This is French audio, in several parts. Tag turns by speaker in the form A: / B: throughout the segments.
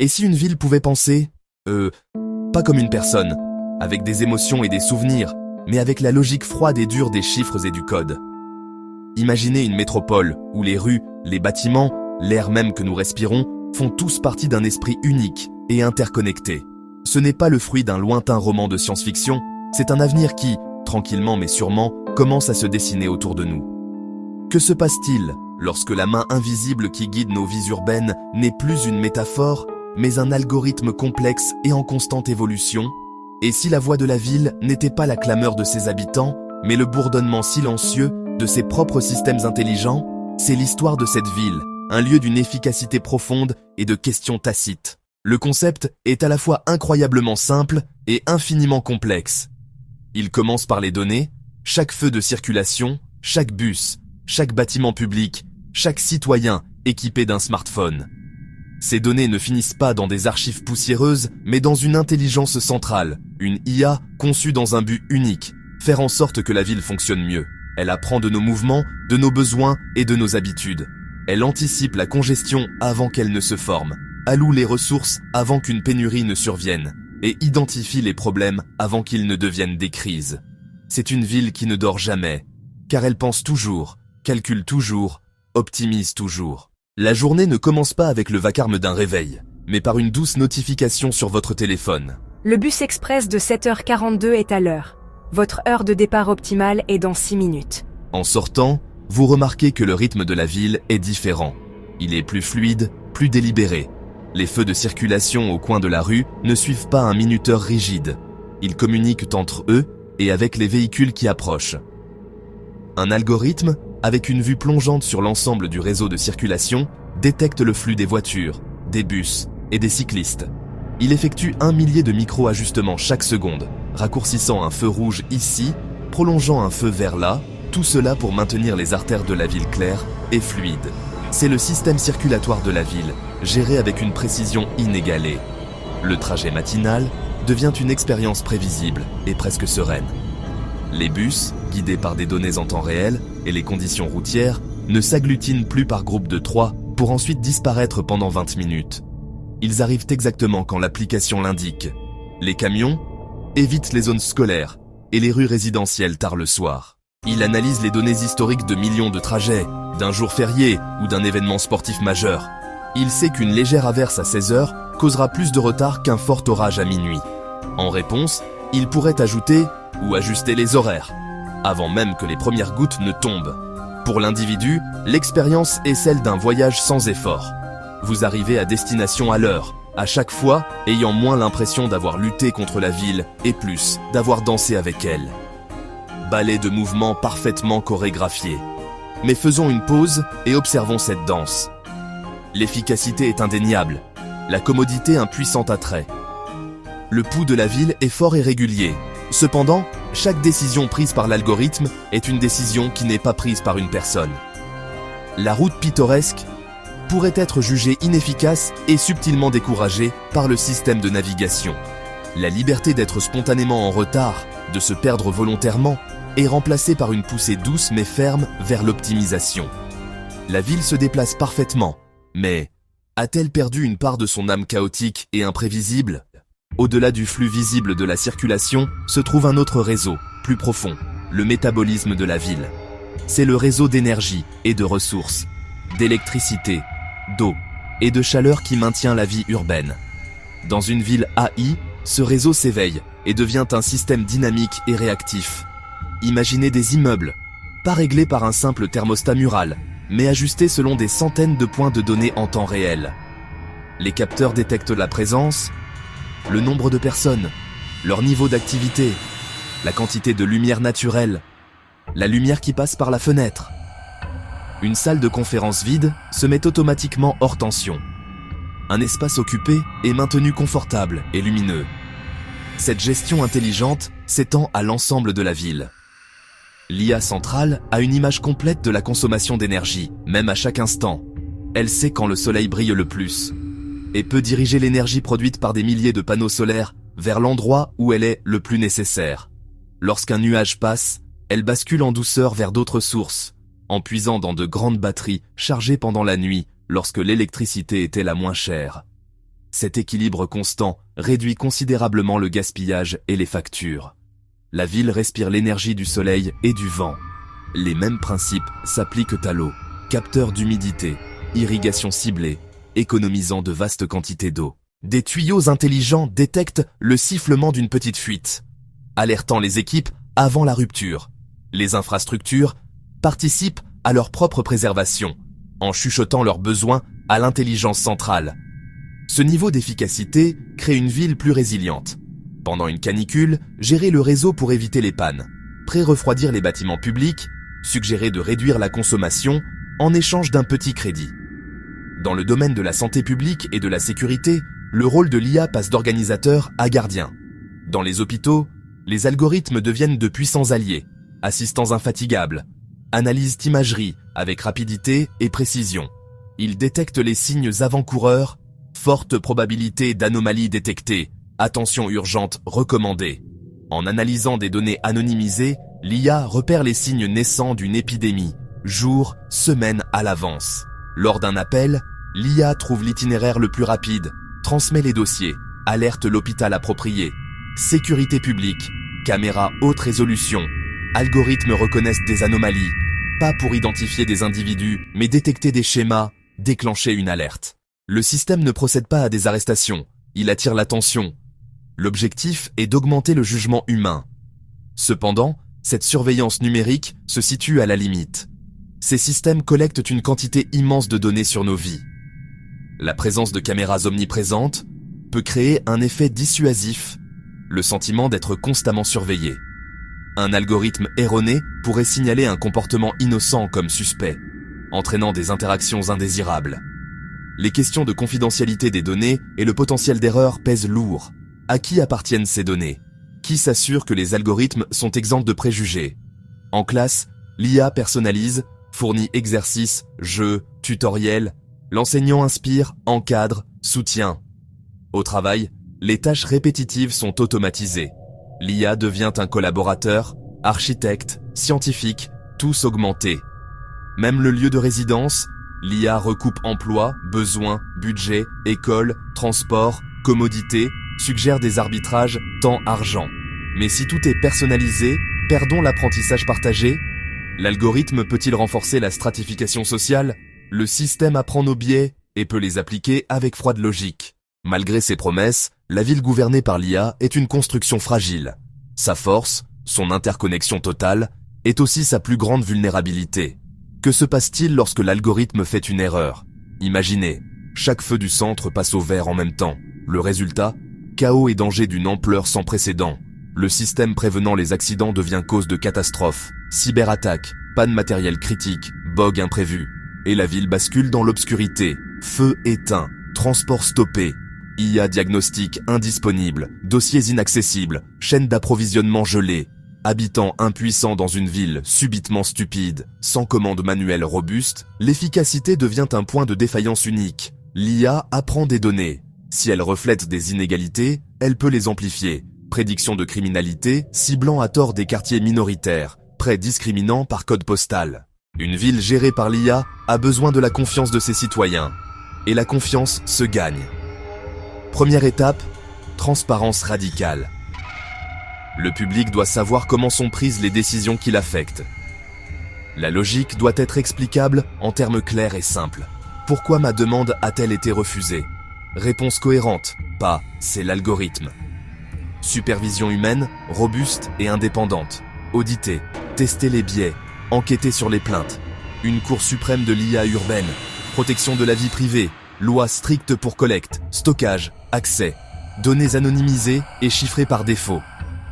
A: Et si une ville pouvait penser, pas comme une personne, avec des émotions et des souvenirs, mais avec la logique froide et dure des chiffres et du code. Imaginez une métropole où les rues, les bâtiments, l'air même que nous respirons font tous partie d'un esprit unique et interconnecté. Ce n'est pas le fruit d'un lointain roman de science-fiction, c'est un avenir qui, tranquillement mais sûrement, commence à se dessiner autour de nous. Que se passe-t-il lorsque la main invisible qui guide nos vies urbaines n'est plus une métaphore, mais un algorithme complexe et en constante évolution? Et si la voix de la ville n'était pas la clameur de ses habitants, mais le bourdonnement silencieux de ses propres systèmes intelligents? C'est l'histoire de cette ville, un lieu d'une efficacité profonde et de questions tacites. Le concept est à la fois incroyablement simple et infiniment complexe. Il commence par les données, chaque feu de circulation, chaque bus, chaque bâtiment public, chaque citoyen équipé d'un smartphone. Ces données ne finissent pas dans des archives poussiéreuses, mais dans une intelligence centrale, une IA conçue dans un but unique, faire en sorte que la ville fonctionne mieux. Elle apprend de nos mouvements, de nos besoins et de nos habitudes. Elle anticipe la congestion avant qu'elle ne se forme, alloue les ressources avant qu'une pénurie ne survienne, et identifie les problèmes avant qu'ils ne deviennent des crises. C'est une ville qui ne dort jamais, car elle pense toujours, calcule toujours, optimise toujours. La journée ne commence pas avec le vacarme d'un réveil, mais par une douce notification sur votre téléphone.
B: Le bus express de 7h42 est à l'heure. Votre heure de départ optimale est dans 6 minutes.
A: En sortant, vous remarquez que le rythme de la ville est différent. Il est plus fluide, plus délibéré. Les feux de circulation au coin de la rue ne suivent pas un minuteur rigide. Ils communiquent entre eux et avec les véhicules qui approchent. Un algorithme, avec une vue plongeante sur l'ensemble du réseau de circulation, détecte le flux des voitures, des bus et des cyclistes. Il effectue 1 millier de micro-ajustements chaque seconde, raccourcissant un feu rouge ici, prolongeant un feu vert là, tout cela pour maintenir les artères de la ville claires et fluides. C'est le système circulatoire de la ville, géré avec une précision inégalée. Le trajet matinal devient une expérience prévisible et presque sereine. Les bus, guidés par des données en temps réel, et les conditions routières, ne s'agglutinent plus par groupe de 3 pour ensuite disparaître pendant 20 minutes. Ils arrivent exactement quand l'application l'indique. Les camions évitent les zones scolaires et les rues résidentielles tard le soir. Ils analysent les données historiques de millions de trajets, d'un jour férié ou d'un événement sportif majeur. Il sait qu'une légère averse à 16h causera plus de retard qu'un fort orage à minuit. En réponse, il pourrait ajouter ou ajuster les horaires, avant même que les premières gouttes ne tombent. Pour l'individu, l'expérience est celle d'un voyage sans effort. Vous arrivez à destination à l'heure, à chaque fois ayant moins l'impression d'avoir lutté contre la ville et plus d'avoir dansé avec elle. Ballet de mouvements parfaitement chorégraphiés. Mais faisons une pause et observons cette danse. L'efficacité est indéniable, la commodité un puissant attrait. Le pouls de la ville est fort et régulier. Cependant, chaque décision prise par l'algorithme est une décision qui n'est pas prise par une personne. La route pittoresque pourrait être jugée inefficace et subtilement découragée par le système de navigation. La liberté d'être spontanément en retard, de se perdre volontairement, est remplacée par une poussée douce mais ferme vers l'optimisation. La ville se déplace parfaitement, mais a-t-elle perdu une part de son âme chaotique et imprévisible ? Au-delà du flux visible de la circulation se trouve un autre réseau, plus profond, le métabolisme de la ville. C'est le réseau d'énergie et de ressources, d'électricité, d'eau et de chaleur qui maintient la vie urbaine. Dans une ville AI, ce réseau s'éveille et devient un système dynamique et réactif. Imaginez des immeubles, pas réglés par un simple thermostat mural, mais ajustés selon des centaines de points de données en temps réel. Les capteurs détectent la présence, le nombre de personnes, leur niveau d'activité, la quantité de lumière naturelle, la lumière qui passe par la fenêtre. Une salle de conférence vide se met automatiquement hors tension. Un espace occupé est maintenu confortable et lumineux. Cette gestion intelligente s'étend à l'ensemble de la ville. L'IA centrale a une image complète de la consommation d'énergie, même à chaque instant. Elle sait quand le soleil brille le plus et peut diriger l'énergie produite par des milliers de panneaux solaires vers l'endroit où elle est le plus nécessaire. Lorsqu'un nuage passe, elle bascule en douceur vers d'autres sources, en puisant dans de grandes batteries chargées pendant la nuit lorsque l'électricité était la moins chère. Cet équilibre constant réduit considérablement le gaspillage et les factures. La ville respire l'énergie du soleil et du vent. Les mêmes principes s'appliquent à l'eau. Capteurs d'humidité, irrigation ciblée, économisant de vastes quantités d'eau. Des tuyaux intelligents détectent le sifflement d'une petite fuite, alertant les équipes avant la rupture. Les infrastructures participent à leur propre préservation, en chuchotant leurs besoins à l'intelligence centrale. Ce niveau d'efficacité crée une ville plus résiliente. Pendant une canicule, gérer le réseau pour éviter les pannes, pré-refroidir les bâtiments publics, suggérer de réduire la consommation en échange d'un petit crédit. Dans le domaine de la santé publique et de la sécurité, le rôle de l'IA passe d'organisateur à gardien. Dans les hôpitaux, les algorithmes deviennent de puissants alliés, assistants infatigables, analysent imagerie avec rapidité et précision. Ils détectent les signes avant-coureurs, forte probabilité d'anomalies détectées, attention urgente recommandée. En analysant des données anonymisées, l'IA repère les signes naissants d'une épidémie, jours, semaines à l'avance. Lors d'un appel, l'IA trouve l'itinéraire le plus rapide, transmet les dossiers, alerte l'hôpital approprié. Sécurité publique, caméra haute résolution, algorithmes reconnaissent des anomalies, pas pour identifier des individus, mais détecter des schémas, déclencher une alerte. Le système ne procède pas à des arrestations, il attire l'attention. L'objectif est d'augmenter le jugement humain. Cependant, cette surveillance numérique se situe à la limite. Ces systèmes collectent une quantité immense de données sur nos vies. La présence de caméras omniprésentes peut créer un effet dissuasif, le sentiment d'être constamment surveillé. Un algorithme erroné pourrait signaler un comportement innocent comme suspect, entraînant des interactions indésirables. Les questions de confidentialité des données et le potentiel d'erreur pèsent lourd. À qui appartiennent ces données? Qui s'assure que les algorithmes sont exempts de préjugés? En classe, l'IA personnalise, fournit exercices, jeux, tutoriels. L'enseignant inspire, encadre, soutient. Au travail, les tâches répétitives sont automatisées. L'IA devient un collaborateur, architecte, scientifique, tous augmentés. Même le lieu de résidence, l'IA recoupe emploi, besoins, budget, école, transport, commodité, suggère des arbitrages, temps, argent. Mais si tout est personnalisé, perdons l'apprentissage partagé? L'algorithme peut-il renforcer la stratification sociale? Le système apprend nos biais et peut les appliquer avec froide logique. Malgré ses promesses, la ville gouvernée par l'IA est une construction fragile. Sa force, son interconnexion totale, est aussi sa plus grande vulnérabilité. Que se passe-t-il lorsque l'algorithme fait une erreur? Imaginez, chaque feu du centre passe au vert en même temps. Le résultat? Chaos et danger d'une ampleur sans précédent. Le système prévenant les accidents devient cause de catastrophes, cyberattaques, panne matérielle critique, bug imprévu. Et la ville bascule dans l'obscurité. Feu éteint, transport stoppé, IA diagnostic indisponible, dossiers inaccessibles, chaîne d'approvisionnement gelée. Habitants impuissants dans une ville subitement stupide, sans commande manuelle robuste, l'efficacité devient un point de défaillance unique. L'IA apprend des données. Si elle reflète des inégalités, elle peut les amplifier. Prédiction de criminalité, ciblant à tort des quartiers minoritaires, discriminant par code postal. Une ville gérée par l'IA a besoin de la confiance de ses citoyens. Et la confiance se gagne. Première étape, transparence radicale. Le public doit savoir comment sont prises les décisions qui l'affectent. La logique doit être explicable en termes clairs et simples. Pourquoi ma demande a-t-elle été refusée? Réponse cohérente, pas « c'est l'algorithme ». Supervision humaine, robuste et indépendante. Auditer, tester les biais, enquêter sur les plaintes. Une cour suprême de l'IA urbaine. Protection de la vie privée. Loi stricte pour collecte, stockage, accès. Données anonymisées et chiffrées par défaut.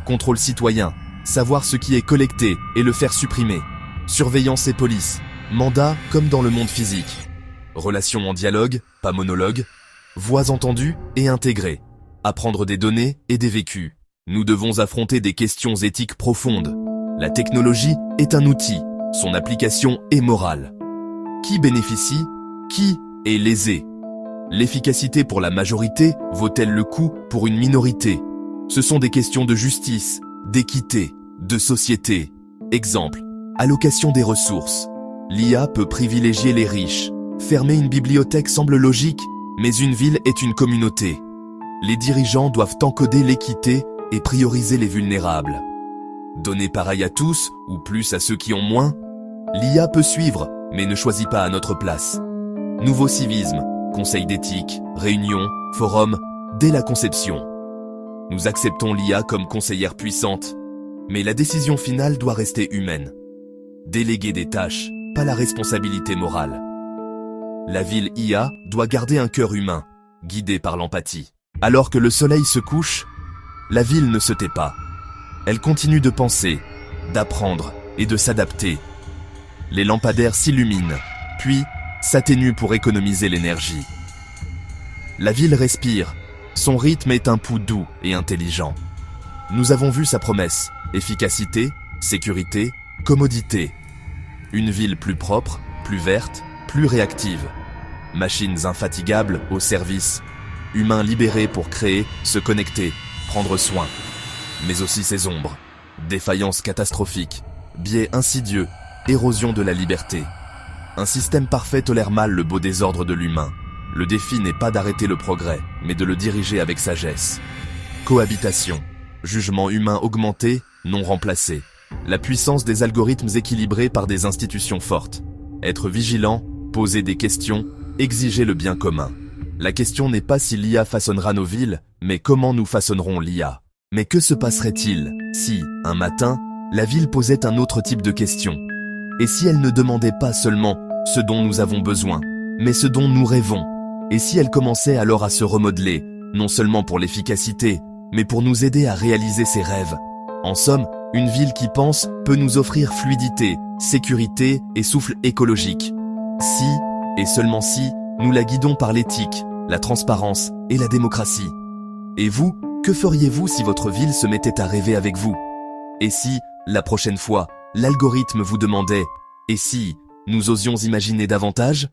A: Contrôle citoyen. Savoir ce qui est collecté et le faire supprimer. Surveillance et police. Mandat comme dans le monde physique. Relations en dialogue, pas monologue. Voix entendues et intégrées. Apprendre des données et des vécus. Nous devons affronter des questions éthiques profondes. La technologie est un outil. Son application est morale. Qui bénéficie? Qui est lésé? L'efficacité pour la majorité vaut-elle le coût pour une minorité? Ce sont des questions de justice, d'équité, de société. Exemple, allocation des ressources. L'IA peut privilégier les riches. Fermer une bibliothèque semble logique, Mais une ville est une communauté. Les dirigeants doivent encoder l'équité et prioriser les vulnérables. Donner pareil à tous, ou plus à ceux qui ont moins? L'IA peut suivre, mais ne choisit pas à notre place. Nouveau civisme, conseil d'éthique, réunion, forum, dès la conception. Nous acceptons l'IA comme conseillère puissante, mais la décision finale doit rester humaine. Déléguer des tâches, pas la responsabilité morale. La ville IA doit garder un cœur humain, guidé par l'empathie. Alors que le soleil se couche, la ville ne se tait pas. Elle continue de penser, d'apprendre et de s'adapter. Les lampadaires s'illuminent, puis s'atténuent pour économiser l'énergie. La ville respire, son rythme est un pouls doux et intelligent. Nous avons vu sa promesse, efficacité, sécurité, commodité. Une ville plus propre, plus verte, plus réactive. Machines infatigables au service. Humains libérés pour créer, se connecter, prendre soin. Mais aussi ses ombres. Défaillances catastrophiques, biais insidieux, érosion de la liberté. Un système parfait tolère mal le beau désordre de l'humain. Le défi n'est pas d'arrêter le progrès, mais de le diriger avec sagesse. Cohabitation. Jugement humain augmenté, non remplacé. La puissance des algorithmes équilibrés par des institutions fortes. Être vigilant, poser des questions, exiger le bien commun. La question n'est pas si l'IA façonnera nos villes, mais comment nous façonnerons l'IA. Mais que se passerait-il si, un matin, la ville posait un autre type de question? Et si elle ne demandait pas seulement ce dont nous avons besoin, mais ce dont nous rêvons? Et si elle commençait alors à se remodeler, non seulement pour l'efficacité, mais pour nous aider à réaliser ses rêves? En somme, une ville qui pense peut nous offrir fluidité, sécurité et souffle écologique. Si, et seulement si, nous la guidons par l'éthique, la transparence et la démocratie. Et vous, que feriez-vous si votre ville se mettait à rêver avec vous? Et si, la prochaine fois, l'algorithme vous demandait « Et si, nous osions imaginer davantage ?»